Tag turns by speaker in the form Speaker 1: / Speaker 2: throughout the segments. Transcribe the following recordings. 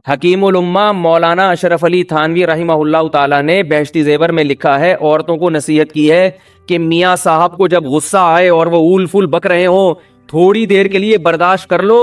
Speaker 1: حکیم الامہ مولانا اشرف علی تھانوی رحمہ اللہ تعالیٰ نے بہشتی زیور میں لکھا ہے، عورتوں کو نصیحت کی ہے کہ میاں صاحب کو جب غصہ آئے اور وہ اول فول بک رہے ہوں، تھوڑی دیر کے لیے برداشت کر لو،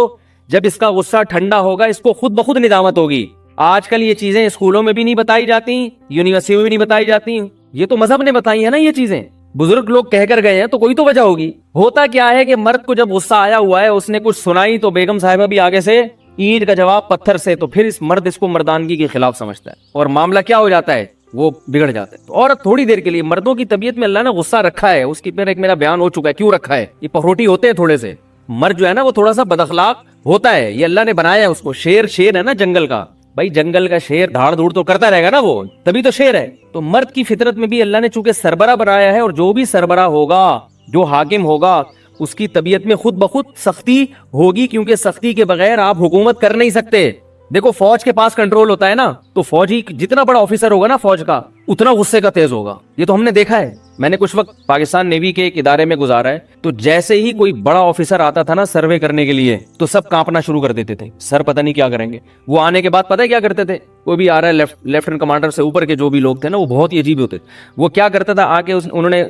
Speaker 1: جب اس کا غصہ ٹھنڈا ہوگا اس کو خود بخود ندامت ہوگی۔ آج کل یہ چیزیں اسکولوں میں بھی نہیں بتائی جاتی، یونیورسٹیوں میں بھی نہیں بتائی جاتی، یہ تو مذہب نے بتائی ہے نا یہ چیزیں، بزرگ لوگ کہہ کر گئے ہیں تو کوئی تو وجہ ہوگی۔ ہوتا کیا ہے کہ مرد کو جب غصہ آیا ہوا ہے، اس نے کچھ سنائی تو بیگم صاحبہ بھی آگے سے اینٹ کا جواب پتھر سے، تو پھر اس کو مردانگی کے خلاف سمجھتا ہے اور معاملہ کیا ہو جاتا ہے، وہ بگڑ جاتا ہے۔ اور تھوڑی دیر کے لیے مردوں کی طبیعت میں اللہ نے غصہ رکھا ہے، اس کی پھر ایک میرا بیان ہو چکا ہے کیوں رکھا ہے۔ یہ پخروٹی ہوتے ہیں تھوڑے سے، مرد جو ہے نا وہ تھوڑا سا بد اخلاق ہوتا ہے، یہ اللہ نے بنایا ہے اس کو۔ شیر ہے نا جنگل کا، بھائی جنگل کا شیر دھاڑ دھوڑ تو کرتا رہے گا نا، وہ تبھی تو شیر ہے۔ تو مرد کی فطرت میں بھی اللہ نے چونکہ سربراہ بنایا ہے، اور جو بھی سربراہ ہوگا، جو حاکم ہوگا، اس کی طبیعت میں خود بخود سختی ہوگی، کیونکہ سختی کے بغیر آپ حکومت کر نہیں سکتے۔ دیکھو فوج کے پاس کنٹرول ہوتا ہے نا، تو فوجی جتنا بڑا آفیسر ہوگا نا فوج کا، اتنا غصے کا تیز ہوگا، یہ تو ہم نے دیکھا ہے۔ میں نے کچھ وقت پاکستان نیوی کے ایک ادارے میں گزارا ہے، تو جیسے ہی کوئی بڑا آفیسر آتا تھا نا سروے کرنے کے لیے، تو سب کانپنا شروع کر دیتے تھے، سر پتہ نہیں کیا کریں گے۔ وہ آنے کے بعد پتہ ہے کیا کرتے تھے، کوئی بھی آ رہا ہے لیفٹنٹ کمانڈر سے اوپر کے جو بھی لوگ تھے نا، وہ بہت ہی عجیب ہوتے تھے۔ وہ کیا کرتا تھا، آ کے انہوں نے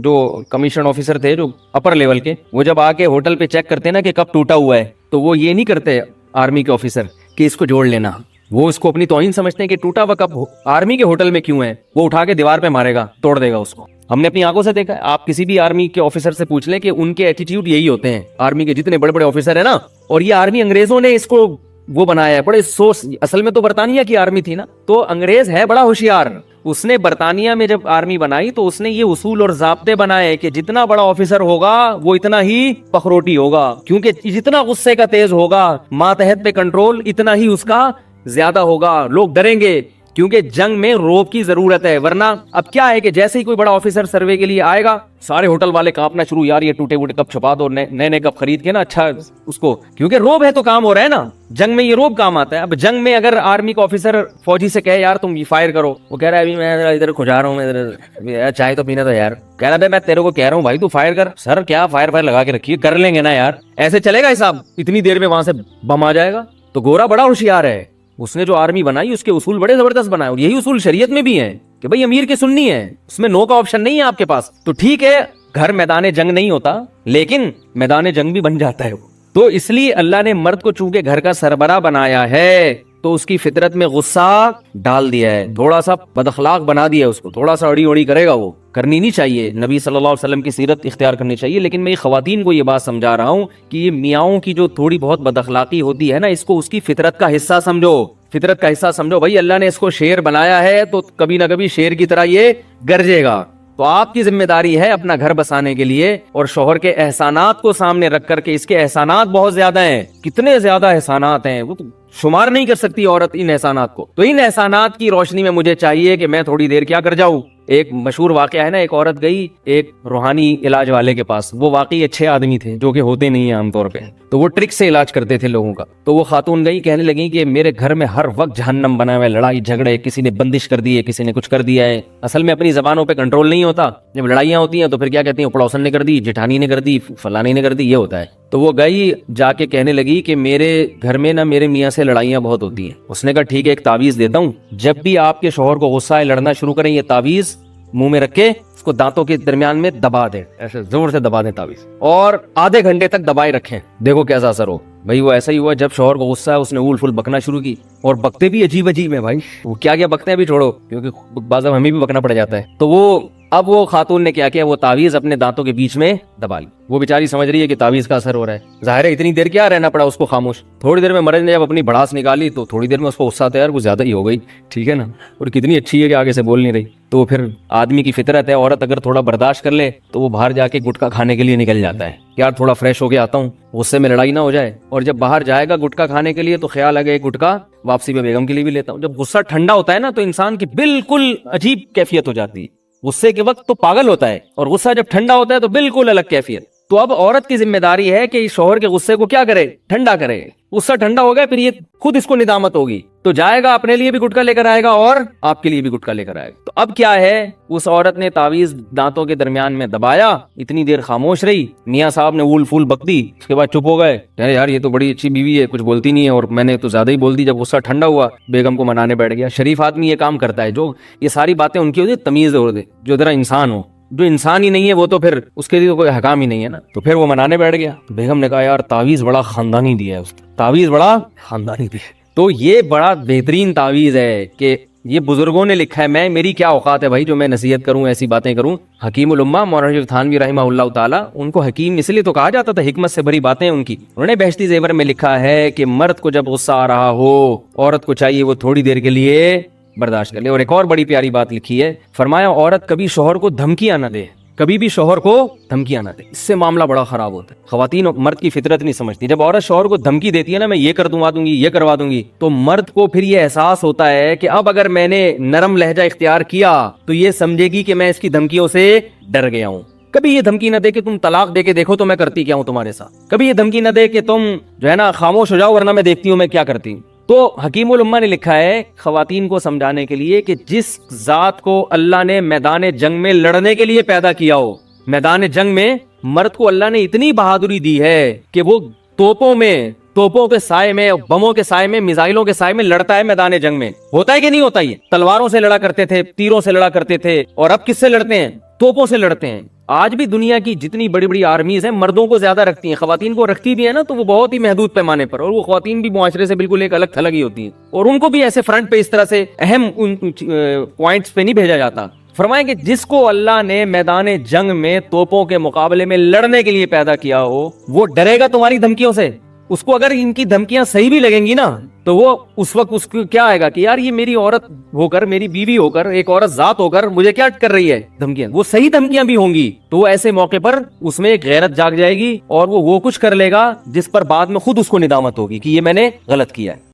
Speaker 1: جو کمیشن آفیسر تھے جو اپر لیول کے، وہ جب آ کے ہوٹل پہ چیک کرتے نا کہ کب ٹوٹا ہوا ہے، تو وہ یہ نہیں کرتے آرمی کے آفیسر کہ اس کو جوڑ لینا، وہ اس کو اپنی توہین سمجھتے ہیں کہ ٹوٹا ہوا کب آرمی کے ہوٹل میں کیوں ہے، وہ اٹھا کے دیوار پہ مارے گا، توڑ دے گا اس کو۔ ہم نے اپنی آنکھوں سے دیکھا ہے، آپ کسی بھی آرمی کے آفیسر سے پوچھ لیں کہ ان کے ایٹیٹیوڈ یہی ہوتے ہیں، آرمی کے جتنے بڑے بڑے آفیسر ہیں نا۔ اور یہ آرمی انگریزوں نے اس کو وہ بنایا ہے، بڑے سوچ، اصل میں تو برطانیہ کی آرمی تھی نا، تو انگریز ہے بڑا ہوشیار، اس نے برطانیہ میں جب آرمی بنائی تو اس نے یہ اصول اور ضابطے بنائے کہ جتنا بڑا آفیسر ہوگا وہ اتنا ہی پخروٹی ہوگا، کیونکہ جتنا غصے کا تیز ہوگا، ماتحت پہ کنٹرول اتنا ہی اس کا زیادہ ہوگا، لوگ ڈریں گے، کیونکہ جنگ میں روب کی ضرورت ہے۔ ورنہ اب کیا ہے کہ جیسے ہی کوئی بڑا آفیسر سروے کے لیے آئے گا، سارے ہوٹل والے کانپنا شروع، یار یہ ٹوٹے ووٹے کب چھپا دو، نئے کب خرید کے نا، اچھا اس کو، کیونکہ روب ہے تو کام ہو رہا ہے نا، جنگ میں یہ روب کام آتا ہے۔ اب جنگ میں اگر آرمی کا آفیسر فوجی سے کہے یار تم یہ فائر کرو، وہ کہہ رہا ہے ابھی میں ادھر کھجا رہا ہوں، میں ادھر چائے تو پینا تو یار، کہہ رہا ہے میں تیرے کو کہہ رہا ہوں بھائی تو فائر کر، سر کیا فائر لگا کے رکھیے، کر لیں گے نا یار، ایسے چلے گا حساب، اتنی دیر میں وہاں سے بم آ جائے گا۔ تو گورا بڑا ہوشیار ہے، اس نے جو آرمی بنائی اس کے اصول بڑے زبردست بنائے، اور یہی اصول شریعت میں بھی ہیں کہ بھائی امیر کے سننی ہے، اس میں نو کا آپشن نہیں ہے آپ کے پاس۔ تو ٹھیک ہے گھر میدان جنگ نہیں ہوتا، لیکن میدان جنگ بھی بن جاتا ہے وہ۔ تو اس لیے اللہ نے مرد کو چونکہ گھر کا سربراہ بنایا ہے، تو اس کی فطرت میں غصہ ڈال دیا ہے، تھوڑا سا بد اخلاق بنا دیا اس کو، تھوڑا سا اڑی کرے گا، وہ کرنی نہیں چاہیے، نبی صلی اللہ علیہ وسلم کی سیرت اختیار کرنی چاہیے۔ لیکن میں خواتین کو یہ بات سمجھا رہا ہوں کہ یہ میاؤں کی جو تھوڑی بہت بد اخلاقی ہوتی ہے نا، اس کو اس کی فطرت کا حصہ سمجھو، فطرت کا حصہ سمجھو۔ بھائی اللہ نے اس کو شیر بنایا ہے تو کبھی نہ کبھی شیر کی طرح یہ گرجے گا، تو آپ کی ذمہ داری ہے اپنا گھر بسانے کے لیے اور شوہر کے احسانات کو سامنے رکھ کر کے، اس کے احسانات بہت زیادہ ہیں، کتنے زیادہ احسانات ہیں، وہ تو شمار نہیں کر سکتی عورت ان احسانات کو۔ تو ان احسانات کی روشنی میں مجھے چاہیے کہ میں تھوڑی دیر کیا کر جاؤں۔ ایک مشہور واقعہ ہے نا، ایک عورت گئی ایک روحانی علاج والے کے پاس، وہ واقعی اچھے آدمی تھے جو کہ ہوتے نہیں ہیں عام طور پہ، تو وہ ٹرک سے علاج کرتے تھے لوگوں کا۔ تو وہ خاتون گئی، کہنے لگی کہ میرے گھر میں ہر وقت جہنم بنا ہوا ہے، لڑائی جھگڑے، کسی نے بندش کر دی ہے، کسی نے کچھ کر دیا ہے۔ اصل میں اپنی زبانوں پہ کنٹرول نہیں ہوتا، جب لڑائیاں ہوتی ہیں تو پھر کیا کہتی ہیں، پڑوسن نے کر دی، جٹھانی نے کر دی، فلانی نے کر دی، یہ ہوتا ہے۔ تو وہ گئی جا کے کہنے لگی کہ میرے گھر میں نا میرے میاں سے لڑائیاں بہت ہوتی ہیں۔ اس نے کہا ٹھیک ہے ایک تعویذ دیتا ہوں، جب بھی آپ کے شوہر کو غصہ ہے، لڑنا شروع کریں، یہ تعویذ منہ میں رکھ کے اس کو دانتوں کے درمیان میں دبا دیں، ایسے زور سے دبا دیں تعویذ، اور آدھے گھنٹے تک دبائے رکھیں، دیکھو کیسا اثر ہو۔ بھائی وہ ایسا ہی ہوا، جب شوہر کو غصہ ہے اس نے اول فل بکنا شروع کی، اور بکتے بھی عجیب ہے بھائی، وہ کیا بکتے ہیں بھی چھوڑو، کیونکہ بعض ہمیں بھی بکنا پڑ جاتا ہے۔ تو وہ خاتون نے کیا کیا، وہ تعویذ اپنے دانتوں کے بیچ میں دبا لی۔ وہ بیچاری سمجھ رہی ہے کہ تعویذ کا اثر ہو رہا ہے، ظاہر ہے اتنی دیر کیا رہنا پڑا اس کو خاموش۔ تھوڑی دیر میں مرد نے جب اپنی بھڑاس نکالی تو تھوڑی دیر میں اس کو غصہ آتا ہے، یار وہ زیادہ ہی ہو گئی، ٹھیک ہے نا، اور کتنی اچھی ہے کہ آگے سے بول نہیں رہی۔ تو پھر آدمی کی فطرت ہے، عورت اگر تھوڑا برداشت کر لے تو وہ باہر جا کے گٹکا کھانے کے لیے نکل جاتا ہے، یار تھوڑا فریش ہو کے آتا ہوں، غصے میں لڑائی نہ ہو جائے۔ اور جب باہر جائے گا گٹکا کھانے کے لیے تو خیال آگے ایک گٹکا واپسی میں بیگم کے لیے بھی لیتا ہوں۔ جب غصہ ٹھنڈا ہوتا ہے نا تو انسان کی بالکل عجیب کیفیت ہو جاتی ہے، غصے کے وقت تو پاگل ہوتا ہے، اور غصہ جب ٹھنڈا ہوتا ہے تو بالکل الگ کیفیت۔ تو اب عورت کی ذمہ داری ہے کہ شوہر کے غصے کو کیا کرے, ٹھنڈا کرے. غصہ ٹھنڈا ہو گیا پھر یہ خود اس کو ندامت ہوگی, تو جائے گا اپنے لیے بھی گٹکا لے کر آئے گا اور آپ کے لیے بھی گٹکا لے کر آئے گا. تو اب کیا ہے, اس عورت نے تعویذ دانتوں کے درمیان میں دبایا, اتنی دیر خاموش رہی, میاں صاحب نے اول فول بک دی, اس کے بعد چپ ہو گئے. یار یہ تو بڑی اچھی بیوی ہے, کچھ بولتی نہیں ہے, اور میں نے تو زیادہ ہی بول دی. جب غصہ ٹھنڈا ہوا بیگم کو منانے بیٹھ گیا. شریف آدمی یہ کام کرتا ہے, جو یہ ساری باتیں ان کی ہوتی ہے تمیز اور دے, جو ذرا انسان ہو. جو انسان ہی نہیں ہے وہ تو پھر اس کے لیے تو کوئی حکام ہی نہیں ہے نا. تو پھر وہ منانے بیٹھ گیا. بیگم نے کہا یار تعویذ بڑا خاندانی دیا ہے اس نے, تعویذ بڑا خاندانی دیا. تو یہ بڑا بہترین تعویذ ہے کہ یہ بزرگوں نے لکھا ہے. میری کیا اوقات ہے بھائی جو میں نصیحت کروں, ایسی باتیں کروں. حکیم الامہ مولانا شریف تھانوی رحمہ اللہ تعالیٰ, ان کو حکیم اس لیے تو کہا جاتا تھا, حکمت سے بھری باتیں ان کی. انہوں نے بہشتی زیور میں لکھا ہے کہ مرد کو جب غصہ آ رہا ہو, عورت کو چاہیے وہ تھوڑی دیر کے لیے برداشت کر لے. اور ایک اور بڑی پیاری بات لکھی ہے, فرمایا عورت کبھی شوہر کو دھمکیاں نہ دے, کبھی بھی شوہر کو دھمکیاں نہ دے, اس سے معاملہ بڑا خراب ہوتا ہے. خواتین مرد کی فطرت نہیں سمجھتی. جب عورت شوہر کو دھمکی دیتی ہے نا, میں یہ کر دوں گی, یہ کروا دوں گی, تو مرد کو پھر یہ احساس ہوتا ہے کہ اب اگر میں نے نرم لہجہ اختیار کیا تو یہ سمجھے گی کہ میں اس کی دھمکیوں سے ڈر گیا ہوں. کبھی یہ دھمکی نہ دے کہ تم طلاق دے کے دیکھو تو میں کرتی کیا ہوں تمہارے ساتھ. کبھی یہ دھمکی نہ دے کہ تم جو ہے نا خاموش ہو جاؤ ورنہ میں دیکھتی ہوں میں کیا کرتی ہوں. تو حکیم الامہ نے لکھا ہے خواتین کو سمجھانے کے لیے کہ جس ذات کو اللہ نے میدان جنگ میں لڑنے کے لیے پیدا کیا ہو, میدان جنگ میں مرد کو اللہ نے اتنی بہادری دی ہے کہ وہ توپوں کے سائے میں, بموں کے سائے میں, میزائلوں کے سائے میں لڑتا ہے. میدان جنگ میں ہوتا ہے کہ نہیں ہوتا, یہ تلواروں سے لڑا کرتے تھے, تیروں سے لڑا کرتے تھے, اور اب کس سے لڑتے ہیں, توپوں سے لڑتے ہیں. آج بھی دنیا کی جتنی بڑی بڑی آرمیز ہیں مردوں کو زیادہ رکھتی ہیں, خواتین کو رکھتی بھی ہے نا تو وہ بہت ہی محدود پیمانے پر, اور وہ خواتین بھی معاشرے سے بالکل ایک الگ تھلگ ہی ہوتی ہیں, اور ان کو بھی ایسے فرنٹ پہ اس طرح سے اہم پوائنٹس پہ نہیں بھیجا جاتا. فرمائیں کہ جس کو اللہ نے میدان جنگ میں توپوں کے مقابلے میں لڑنے کے لیے پیدا کیا ہو, وہ ڈرے گا تمہاری دھمکیوں سے. اس کو اگر ان کی دھمکیاں صحیح بھی لگیں گی نا تو وہ اس وقت اس کو کیا آئے گا کہ یار یہ میری عورت ہو کر, میری بیوی ہو کر, ایک عورت ذات ہو کر مجھے کیا کر رہی ہے دھمکیاں. وہ صحیح دھمکیاں بھی ہوں گی تو وہ ایسے موقع پر اس میں ایک غیرت جاگ جائے گی, اور وہ کچھ کر لے گا جس پر بعد میں خود اس کو ندامت ہوگی کہ یہ میں نے غلط کیا ہے.